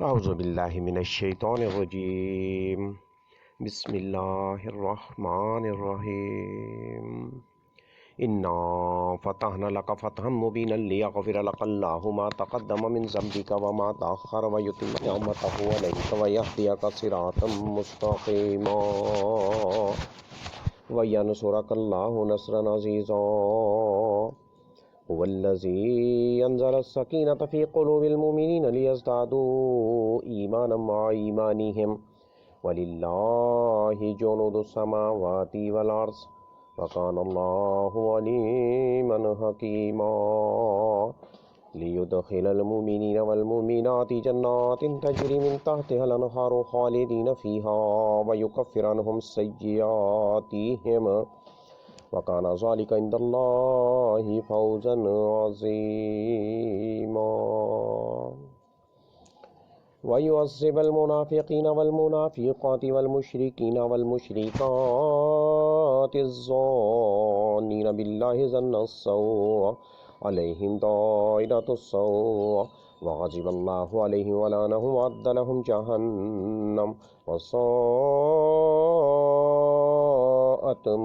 اعوذ باللہ من الشیطان الرجیم بسم اللہ الرحمن الرحیم انا فتحنا لك فتحا مبینا لیغفر لك اللہ ما تقدم من ذنبك وما تأخر ويتم نعمته عليك ويهديك صراطا مستقیما وینصرک اللہ نصرا عزیزا هو الذي أنزل السكينة في قلوب المؤمنين ليزدادوا إيمانا مع إيمانهم ولله جنود السماوات والأرض وكان الله عليما حكيما ليدخل المؤمنين والمؤمنات جنات تجري من تحتها الأنهار خالدين فيها ويكفر عنهم سيئاتهم وَكَانَ ذَلِكَ عِندَ اللَّهِ فَوْزًا عَظِيمًا وَيُعَذِّبَ الْمُنَافِقِينَ وَالْمُنَافِقَاتِ وَالْمُشْرِكِينَ وَالْمُشْرِكَاتِ الظَّانِّينَ بِاللَّهِ ظَنَّ السَّوْءِ عَلَيْهِمْ دَائِرَةُ السَّوْءِ وغضب اللہ علیہم ولعنہم وأعد لهم جہنم وساءت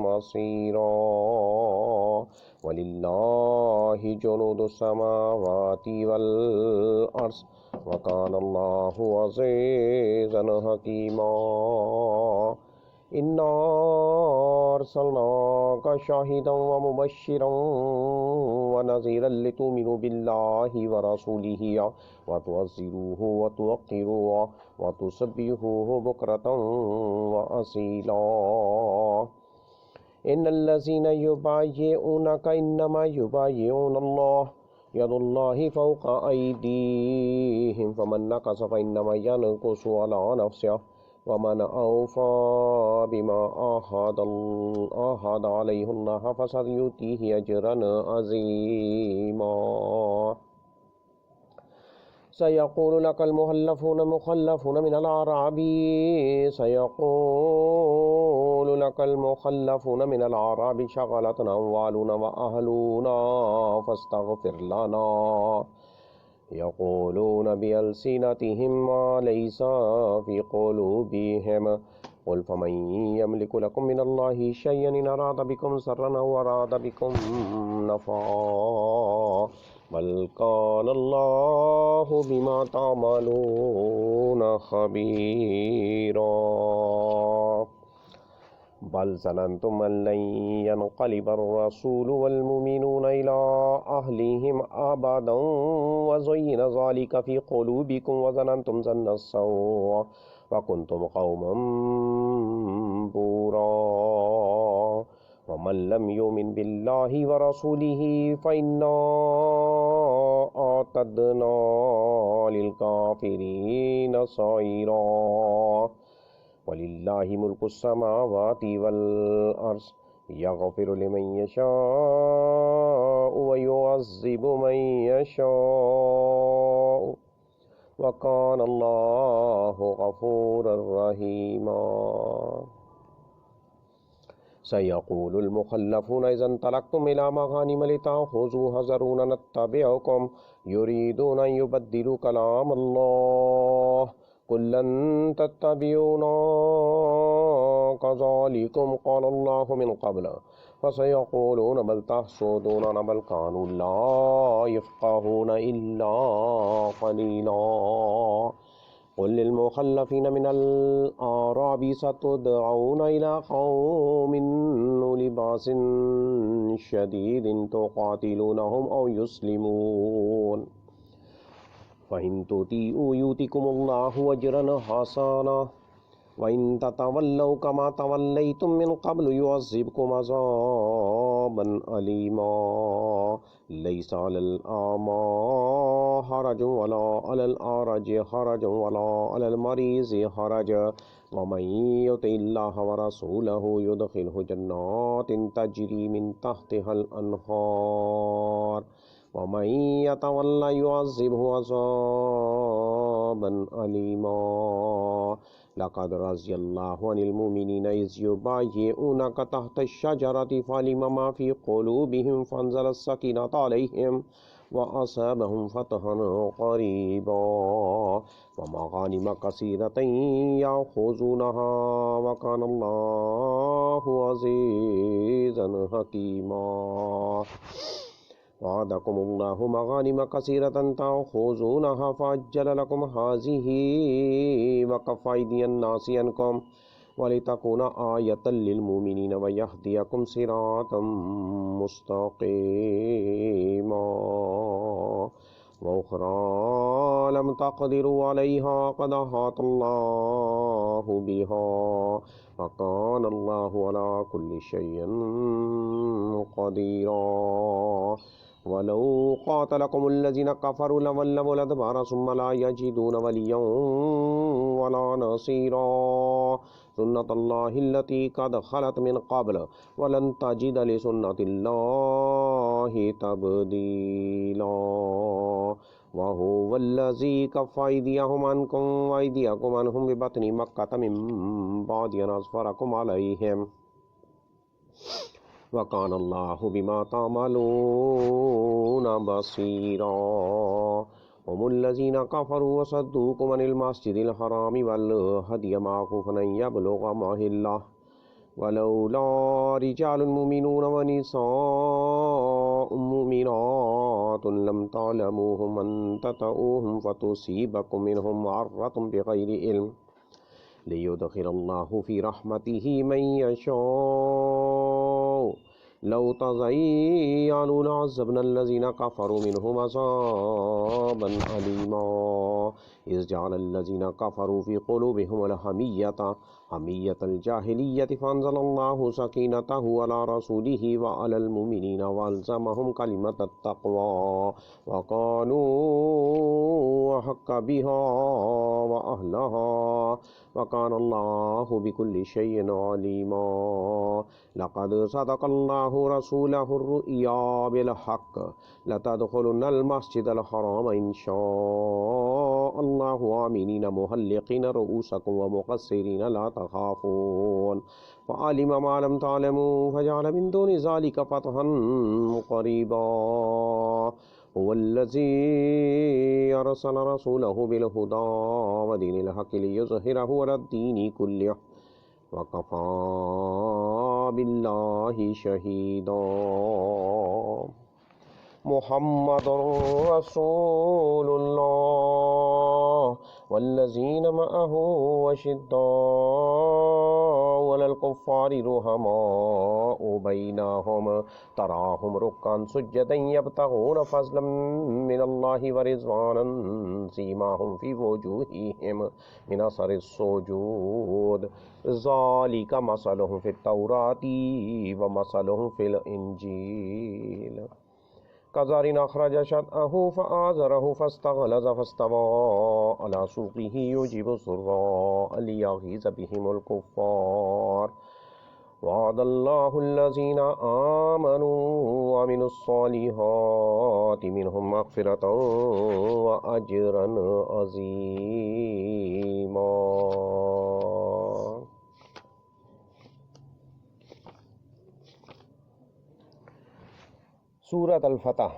مصیرا وللہ جنود السماوات والارض وکان اللہ عزیزا حکیما انا ارسلناک شاہدا ومبشرا ونذیرا لتؤمنوا باللہ ورسولہ وتعزروہ وتوقروہ وتسبحوہ بکرۃ واصیلا ان الذین یبایعونک انما یبایعون اللہ ید اللہ فوق ایدیہم فمن نکث فانما ینکث علی نفسہ ومن أوفى بما عاهد عليه الله فسيؤتيه أجرا عظيما سيقول لك المخلفون من الأعراب شغلتنا أموالنا وأهلنا فاستغفر لنا يقولون بألسنتهم ما ليس في قلوبهم قل فمن يملك لكم من الله شيئا إن أراد بكم شرا أو أراد بكم نفعا بل كان الله بما تعملون خبيرا بل ظننتم أن لن ينقلب الرسول والمؤمنون إلى أهلهم أبدا وزين ذلك في قلوبكم وظننتم ظن السوء وكنتم قوما بورا ومن لم يؤمن بالله ورسوله فإنا أعتدنا للكافرين سعيرا وَلِلَّهِ مُلْكُ السَّمَاوَاتِ وَالْأَرْضِ يَغْفِرُ لِمَن يَشَاءُ وَيُعَذِّبُ مَن يَشَاءُ وَكَانَ اللَّهُ غَفُورًا رَّحِيمًا سيقول المخلفون إذا انطلقتم إلى مغانم لتأخذوها ذرونا نتبعكم يريدون أن يبدلوا كلام الله قل لن تتبعونا كذلكم قال الله من قبل فسيقولون بل تحسدوننا بل كانوا لا يفقهون إلا قليلا قل للمخلفين من الأعراب ستدعون إلى قوم أولي بأس شديد تقاتلونهم أو يسلمون فَإِن تُطِيعُوا يُؤْتِكُمُ اللَّهُ أَجْرًا حَسَنًا وَإِن تَتَوَلَّوْا كَمَا تَوَلَّيْتُم مِّن قَبْلُ يُعَذِّبْكُمْ عَذَابًا أَلِيمًا لَيْسَ عَلَى الْأَعْمَى حَرَجٌ وَلَا عَلَى الْأَعْرَجِ حَرَجٌ وَلَا عَلَى الْمَرِيضِ حَرَجٌ وَمَن يُطِعِ اللَّهَ وَرَسُولَهُ يُدْخِلْهُ جَنَّاتٍ تَجْرِي مِن تَحْتِهَا الْأَنْهَارُ وَمَن يَتَوَلَّ يُعَذِّبْهُ عَذَابًا أَلِيمًا لَقَدْ رَضِيَ اللَّهُ عَنِ الْمُؤْمِنِينَ إِذْ يُبَايِعُونَكَ تَحْتَ الشَّجَرَةِ فَعَلِمَ مَا فِي قُلُوبِهِمْ فَأَنزَلَ السَّكِينَةَ عَلَيْهِمْ وأصابهم فتحا قريبا ومغانم كثيرة يأخذونها وكان الله عزيزا حكيما وعدكم الله مغانم كثيرة تأخذونها فعجل لكم هذه وكف أيدي الناس عنكم ولتكون آية للمؤمنين ويهديكم صراطا مستقيما وأخرى لم تقدروا عليها قد أحاط الله بها وكان الله على كل شيء قديرا ولو قاتلكم الذين كفروا لولوا الأدبار ثم لا يجدون وليا ولا نصيرا سنة الله التي قد خلت من قبل ولن تجد لسنة الله تبديلا وهو الذي كف أيديهم عنكم وأيديكم عنهم ببطن مكة من بعد أن أظفركم عليهم وكان الله بما تعملون بصيرا هم الذين كفروا وصدوكم عن المسجد الحرام والهدي معكوفا أن يبلغ محله ولولا رجال مؤمنون ونساء مؤمنات لم تعلموهم أن تطؤوهم فتصيبكم منهم معرة بغير علم ليدخل الله في رحمته من يشاء لو تزيلوا لعذبنا الذين كفروا منهم عذابا أليما إذ جعل الذين كفروا في قلوبهم الحمية حمية الجاهلية فأنزل الله سكينته على رسوله وعلى المؤمنين وألزمهم كلمة التقوى وكانوا أحق بها وأهلها وكان الله بكل شيء عليما لقد صدق الله رسوله الرؤيا بالحق لتدخلن المسجد الحرام إن شاء الله آمنين محلقين رؤوسكم ومقصرين لا تخافون فعلم ما لم تعلموا فجعل من دون ذلك فتحا قريبا هو الذي أرسل رسوله بالهدى ودين الحق ليظهره على الدين كله وكفى بالله شهيدا محمد رسول الله والذين معه أشداء على الكفار رحماء بينهم تراهم ركعا سجدا يبتغون فضلا من الله ورضوانا سيماهم في وجوههم من أثر السجود ذلك مثلهم في التوراة ومثلهم في الإنجيل كزرع أخرج شطأه فآزره فاستغلظ فاستوى على سوقه يعجب الزراء ليغيظ بهم الكفار وعد الله الذين آمنوا وعملوا الصالحات منهم مغفرة وأجرا عظيما. سورۃ الفتح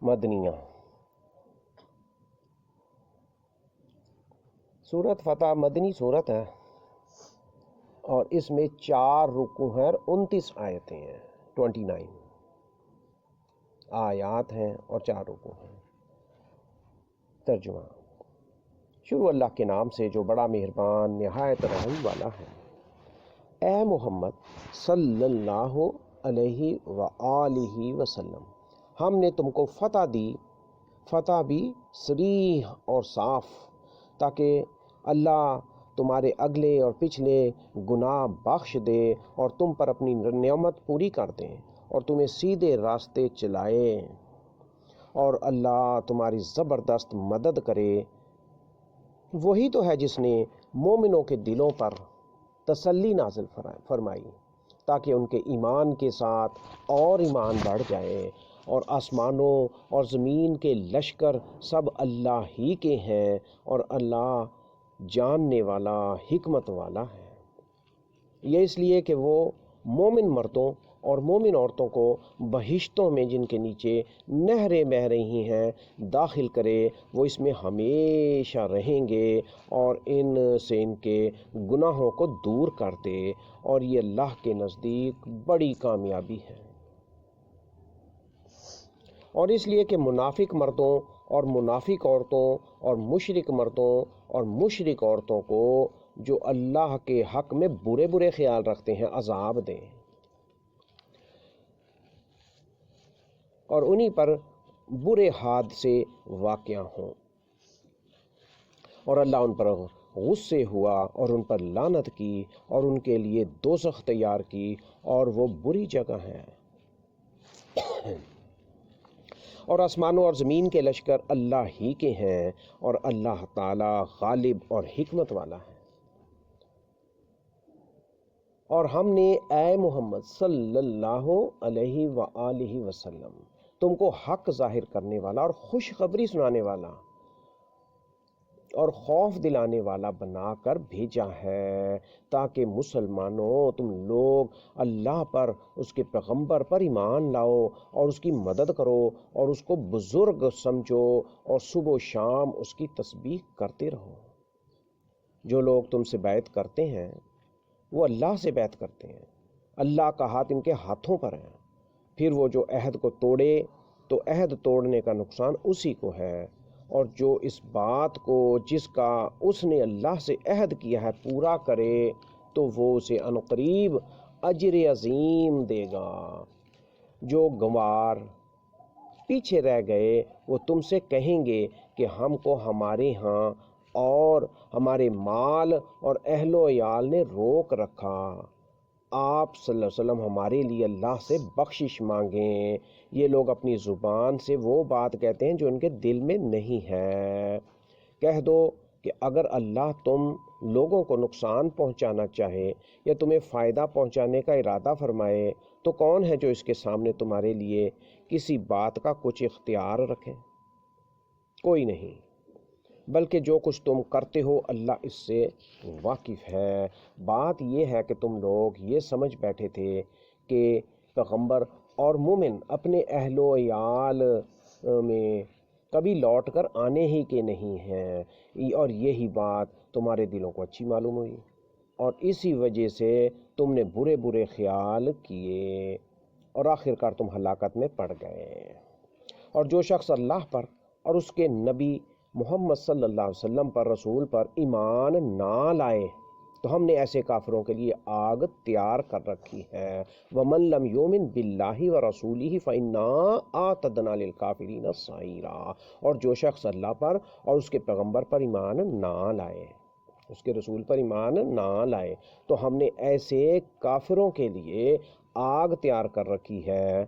مدنیہ. سورۃ فتح مدنی صورت ہے اور اس میں 4 رکوع ہیں اور 29 آیتیں ہیں. 29 آیات ہیں اور 4 رکوع ہیں. ترجمہ. شروع اللہ کے نام سے جو بڑا مہربان نہایت رحم والا ہے. اے محمد صلی اللہ علیہ وآلہ وسلم، ہم نے تم کو فتح دی، فتح بھی صریح اور صاف، تاکہ اللہ تمہارے اگلے اور پچھلے گناہ بخش دے اور تم پر اپنی نعمت پوری کر دیں اور تمہیں سیدھے راستے چلائے، اور اللہ تمہاری زبردست مدد کرے. وہی تو ہے جس نے مومنوں کے دلوں پر تسلی نازل فرمائی تاکہ ان کے ایمان کے ساتھ اور ایمان بڑھ جائے، اور آسمانوں اور زمین کے لشکر سب اللہ ہی کے ہیں اور اللہ جاننے والا حکمت والا ہے. یہ اس لیے کہ وہ مومن مردوں اور مومن عورتوں کو بہشتوں میں جن کے نیچے نہریں بہہ رہی ہیں داخل کرے، وہ اس میں ہمیشہ رہیں گے اور ان سے ان کے گناہوں کو دور کر دے، اور یہ اللہ کے نزدیک بڑی کامیابی ہے۔ اور اس لیے کہ منافق مردوں اور منافق عورتوں اور مشرک مردوں اور مشرک عورتوں کو جو اللہ کے حق میں برے برے خیال رکھتے ہیں عذاب دیں، اور انہی پر برے حادثے واقع ہوں، اور اللہ ان پر غصے ہوا اور ان پر لعنت کی اور ان کے لیے دوزخ تیار کی، اور وہ بری جگہ ہے۔ اور آسمانوں اور زمین کے لشکر اللہ ہی کے ہیں، اور اللہ تعالی غالب اور حکمت والا ہے۔ اور ہم نے اے محمد صلی اللہ علیہ وآلہ وسلم تم کو حق ظاہر کرنے والا اور خوشخبری سنانے والا اور خوف دلانے والا بنا کر بھیجا ہے، تاکہ مسلمانوں تم لوگ اللہ پر، اس کے پیغمبر پر ایمان لاؤ اور اس کی مدد کرو اور اس کو بزرگ سمجھو اور صبح و شام اس کی تسبیح کرتے رہو۔ جو لوگ تم سے بیعت کرتے ہیں وہ اللہ سے بیعت کرتے ہیں، اللہ کا ہاتھ ان کے ہاتھوں پر ہے۔ پھر وہ جو عہد کو توڑے تو عہد توڑنے کا نقصان اسی کو ہے، اور جو اس بات کو جس کا اس نے اللہ سے عہد کیا ہے پورا کرے تو وہ اسے عنقریب اجر عظیم دے گا۔ جو گنوار پیچھے رہ گئے وہ تم سے کہیں گے کہ ہم کو ہمارے ہاں اور ہمارے مال اور اہل و عیال نے روک رکھا، آپ صلی اللہ علیہ وسلم ہمارے لیے اللہ سے بخشش مانگیں۔ یہ لوگ اپنی زبان سے وہ بات کہتے ہیں جو ان کے دل میں نہیں ہے۔ کہہ دو کہ اگر اللہ تم لوگوں کو نقصان پہنچانا چاہے یا تمہیں فائدہ پہنچانے کا ارادہ فرمائے تو کون ہے جو اس کے سامنے تمہارے لیے کسی بات کا کچھ اختیار رکھے؟ کوئی نہیں، بلکہ جو کچھ تم کرتے ہو اللہ اس سے واقف ہے۔ بات یہ ہے کہ تم لوگ یہ سمجھ بیٹھے تھے کہ پیغمبر اور مومن اپنے اہل و عیال میں کبھی لوٹ کر آنے ہی کے نہیں ہیں، اور یہی بات تمہارے دلوں کو اچھی معلوم ہوئی، اور اسی وجہ سے تم نے برے برے خیال کیے اور آخر کار تم ہلاکت میں پڑ گئے۔ اور جو شخص اللہ پر اور اس کے نبی محمد صلی اللہ علیہ وسلم پر، رسول پر ایمان نہ لائے تو ہم نے ایسے کافروں کے لیے آگ تیار کر رکھی ہے۔ وَمَن لَّمْ يُؤْمِن بِاللَّهِ وَرَسُولِهِ فَإِنَّا أَعْتَدْنَا لِلْكَافِرِينَ سَعِيرًا۔ اور جو شخص اللہ پر اور اس کے پیغمبر پر ایمان نہ لائے، اس کے رسول پر ایمان نہ لائے، تو ہم نے ایسے کافروں کے لیے آگ تیار کر رکھی ہے۔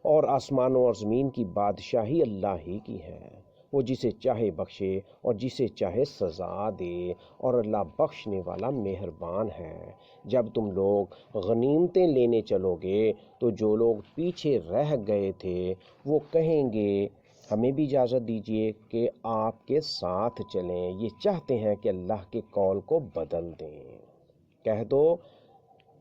اور آسمانوں اور زمین کی بادشاہی اللہ ہی کی ہے، وہ جسے چاہے بخشے اور جسے چاہے سزا دے، اور اللہ بخشنے والا مہربان ہے۔ جب تم لوگ غنیمتیں لینے چلو گے تو جو لوگ پیچھے رہ گئے تھے وہ کہیں گے ہمیں بھی اجازت دیجیے کہ آپ کے ساتھ چلیں، یہ چاہتے ہیں کہ اللہ کے قول کو بدل دیں۔ کہہ دو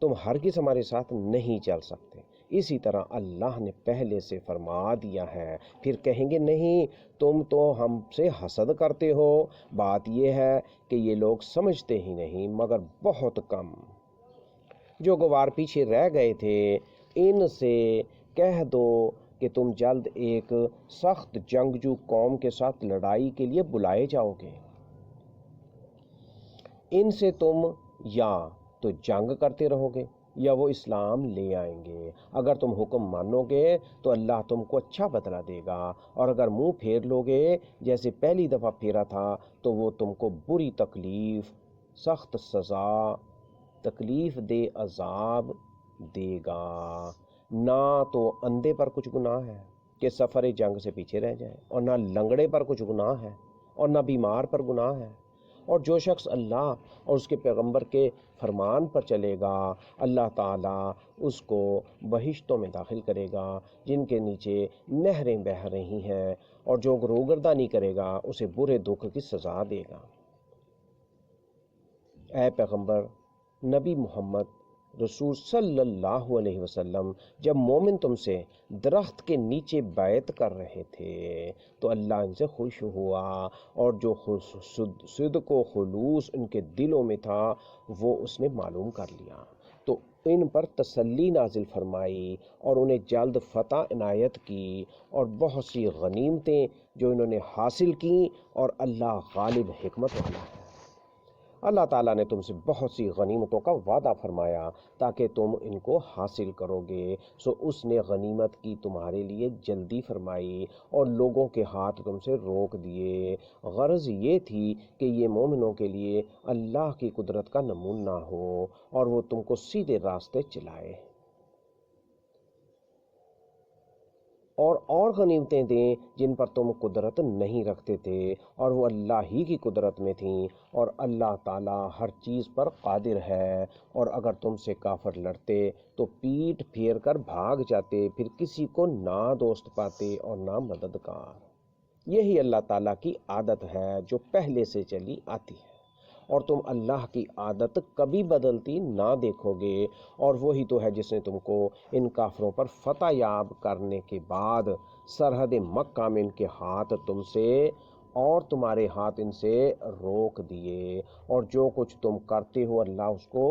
تم ہرگز ہمارے ساتھ نہیں چل سکتے، اسی طرح اللہ نے پہلے سے فرما دیا ہے۔ پھر کہیں گے نہیں، تم تو ہم سے حسد کرتے ہو۔ بات یہ ہے کہ یہ لوگ سمجھتے ہی نہیں مگر بہت کم۔ جو گوار پیچھے رہ گئے تھے ان سے کہہ دو کہ تم جلد ایک سخت جنگجو قوم کے ساتھ لڑائی کے لیے بلائے جاؤ گے، ان سے تم یا تو جنگ کرتے رہو گے یا وہ اسلام لے آئیں گے۔ اگر تم حکم مانو گے تو اللہ تم کو اچھا بدلہ دے گا، اور اگر منہ پھیر لو گے جیسے پہلی دفعہ پھیرا تھا تو وہ تم کو بری تکلیف، سخت سزا، تکلیف دہ عذاب دے گا۔ نہ تو اندھے پر کچھ گناہ ہے کہ سفر جنگ سے پیچھے رہ جائے، اور نہ لنگڑے پر کچھ گناہ ہے، اور نہ بیمار پر گناہ ہے۔ اور جو شخص اللہ اور اس کے پیغمبر کے فرمان پر چلے گا اللہ تعالیٰ اس کو بہشتوں میں داخل کرے گا جن کے نیچے نہریں بہہ رہی ہیں، اور جو روگردانی کرے گا اسے برے دکھ کی سزا دے گا۔ اے پیغمبر نبی محمد رسول صلی اللہ علیہ وسلم جب مومن تم سے درخت کے نیچے بیعت کر رہے تھے تو اللہ ان سے خوش ہوا، اور جو صدق و خلوص ان کے دلوں میں تھا وہ اس نے معلوم کر لیا، تو ان پر تسلی نازل فرمائی اور انہیں جلد فتح عنایت کی، اور بہت سی غنیمتیں جو انہوں نے حاصل کیں، اور اللہ غالب حکمت والا ہے۔ اللہ تعالیٰ نے تم سے بہت سی غنیمتوں کا وعدہ فرمایا تاکہ تم ان کو حاصل کرو گے، سو اس نے غنیمت کی تمہارے لیے جلدی فرمائی اور لوگوں کے ہاتھ تم سے روک دیے۔ غرض یہ تھی کہ یہ مومنوں کے لیے اللہ کی قدرت کا نمونہ ہو اور وہ تم کو سیدھے راستے چلائے، اور غنیمتیں دیں جن پر تم قدرت نہیں رکھتے تھے، اور وہ اللہ ہی کی قدرت میں تھیں، اور اللہ تعالیٰ ہر چیز پر قادر ہے۔ اور اگر تم سے کافر لڑتے تو پیٹھ پھیر کر بھاگ جاتے، پھر کسی کو نہ دوست پاتے اور نہ مددگار۔ یہی اللہ تعالیٰ کی عادت ہے جو پہلے سے چلی آتی ہے، اور تم اللہ کی عادت کبھی بدلتی نہ دیکھو گے، اور وہی تو ہے جس نے تم کو ان کافروں پر فتح یاب کرنے کے بعد سرحد مکہ میں ان کے ہاتھ تم سے اور تمہارے ہاتھ ان سے روک دیے، اور جو کچھ تم کرتے ہو اللہ اس کو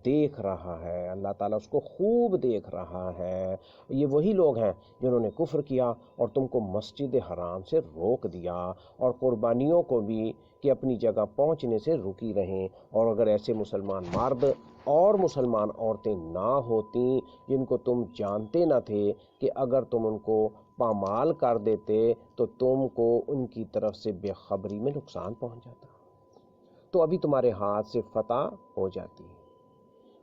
دیکھ رہا ہے، اللہ تعالیٰ اس کو خوب دیکھ رہا ہے۔ یہ وہی لوگ ہیں جنہوں نے کفر کیا اور تم کو مسجد حرام سے روک دیا، اور قربانیوں کو بھی کہ اپنی جگہ پہنچنے سے رکی رہیں، اور اگر ایسے مسلمان مرد اور مسلمان عورتیں نہ ہوتیں جن کو تم جانتے نہ تھے کہ اگر تم ان کو پامال کر دیتے تو تم کو ان کی طرف سے بے خبری میں نقصان پہنچ جاتا، تو ابھی تمہارے ہاتھ سے فتح ہو جاتی،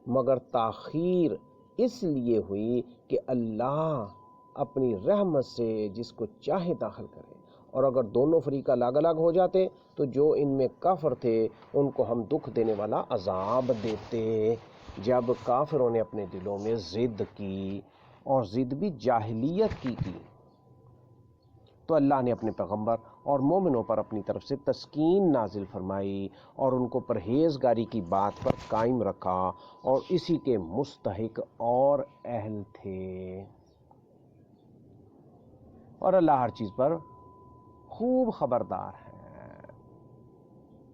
مگر تاخیر اس لیے ہوئی کہ اللہ اپنی رحمت سے جس کو چاہے داخل کرے، اور اگر دونوں فریق الگ الگ ہو جاتے تو جو ان میں کافر تھے ان کو ہم دکھ دینے والا عذاب دیتے۔ جب کافروں نے اپنے دلوں میں ضد کی، اور ضد بھی جاہلیت کی تو اللہ نے اپنے پیغمبر اور مومنوں پر اپنی طرف سے تسکین نازل فرمائی، اور ان کو پرہیزگاری کی بات پر قائم رکھا، اور اسی کے مستحق اور اہل تھے، اور اللہ ہر چیز پر خوب خبردار ہے۔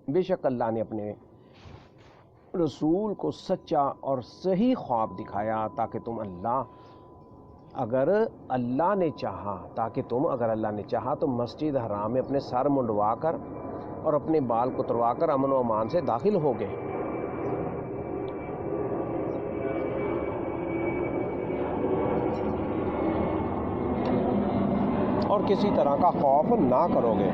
بے شک اللہ نے اپنے رسول کو سچا اور صحیح خواب دکھایا تاکہ تم اگر اللہ نے چاہا تو مسجد حرام میں اپنے سر منڈوا کر اور اپنے بال کتروا کر امن و امان سے داخل ہو گئے، اور کسی طرح کا خوف نہ کرو گے۔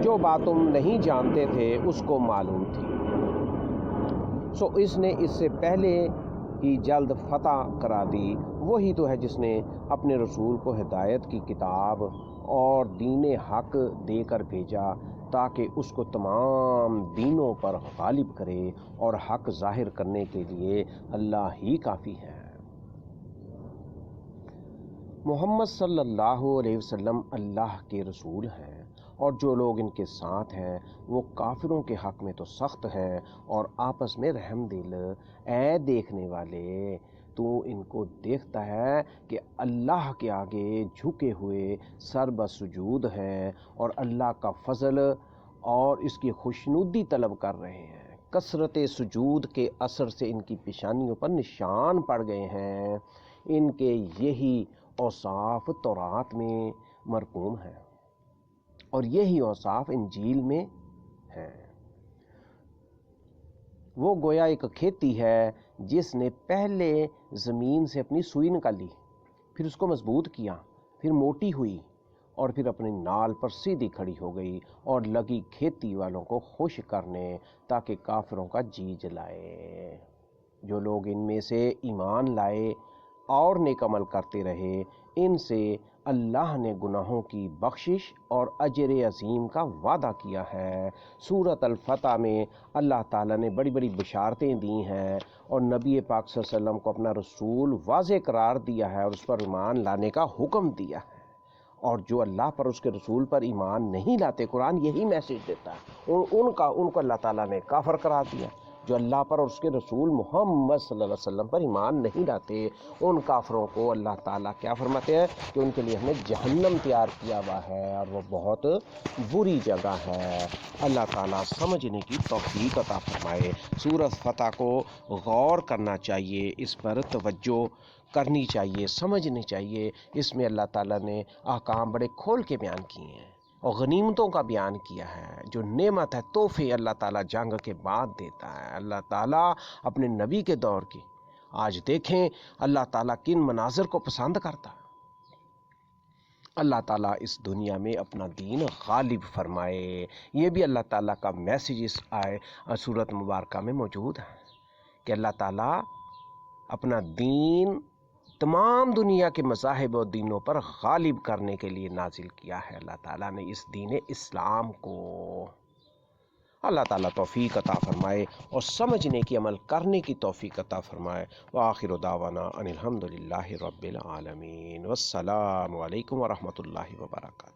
جو بات تم نہیں جانتے تھے اس کو معلوم تھی، سو اس نے اس سے پہلے ہی جلد فتح کرا دی۔ وہی تو ہے جس نے اپنے رسول کو ہدایت کی کتاب اور دین حق دے کر بھیجا تاکہ اس کو تمام دینوں پر غالب کرے، اور حق ظاہر کرنے کے لیے اللہ ہی کافی ہے۔ محمد صلی اللہ علیہ وسلم اللہ کے رسول ہیں، اور جو لوگ ان کے ساتھ ہیں وہ کافروں کے حق میں تو سخت ہے اور آپس میں رحم دل۔ اے دیکھنے والے، تو ان کو دیکھتا ہے کہ اللہ کے آگے جھکے ہوئے سر بسجود ہیں، اور اللہ کا فضل اور اس کی خوشنودی طلب کر رہے ہیں۔ کثرت سجود کے اثر سے ان کی پیشانیوں پر نشان پڑ گئے ہیں، ان کے یہی اوصاف تورات میں مرقوم ہیں، اور یہی اوصاف انجیل میں ہیں۔ وہ گویا ایک کھیتی ہے جس نے پہلے زمین سے اپنی سوئی نکالی، پھر اس کو مضبوط کیا، پھر موٹی ہوئی، اور پھر اپنے نال پر سیدھی کھڑی ہو گئی، اور لگی کھیتی والوں کو خوش کرنے تاکہ کافروں کا جی جلائے۔ جو لوگ ان میں سے ایمان لائے اور نیک عمل کرتے رہے، ان سے اللہ نے گناہوں کی بخشش اور اجر عظیم کا وعدہ کیا ہے۔ سورۃ الفتح میں اللہ تعالیٰ نے بڑی بڑی بشارتیں دی ہیں، اور نبی پاک صلی اللہ علیہ وسلم کو اپنا رسول واضح قرار دیا ہے، اور اس پر ایمان لانے کا حکم دیا ہے، اور جو اللہ پر اس کے رسول پر ایمان نہیں لاتے، قرآن یہی میسج دیتا ہے، ان کو اللہ تعالیٰ نے کافر قرار دیا۔ جو اللہ پر اور اس کے رسول محمد صلی اللہ علیہ وسلم پر ایمان نہیں لاتے، ان کافروں کو اللہ تعالیٰ کیا فرماتے ہیں کہ ان کے لیے ہم نے جہنم تیار کیا ہوا ہے اور وہ بہت بری جگہ ہے۔ اللہ تعالیٰ سمجھنے کی توفیق عطا فرمائے۔ سورۃ فتح کو غور کرنا چاہیے، اس پر توجہ کرنی چاہیے، سمجھنی چاہیے۔ اس میں اللہ تعالیٰ نے احکام بڑے کھول کے بیان کیے ہیں اور غنیمتوں کا بیان کیا ہے۔ جو نعمت ہے، تحفے اللہ تعالیٰ جنگ کے بعد دیتا ہے۔ اللہ تعالیٰ اپنے نبی کے دور کی آج دیکھیں اللہ تعالیٰ کن مناظر کو پسند کرتا ہے۔ اللہ تعالیٰ اس دنیا میں اپنا دین غالب فرمائے۔ یہ بھی اللہ تعالیٰ کا میسج اس سورۃ مبارکہ میں موجود ہے کہ اللہ تعالیٰ اپنا دین تمام دنیا کے مذاہب و دینوں پر غالب کرنے کے لیے نازل کیا ہے۔ اللہ تعالیٰ نے اس دین اسلام کو، اللہ تعالیٰ توفیق عطا فرمائے اور سمجھنے کی، عمل کرنے کی توفیق عطا فرمائے۔ وآخر دعوانا ان الحمد للہ رب العالمین، والسلام علیکم ورحمۃ اللہ وبرکاتہ۔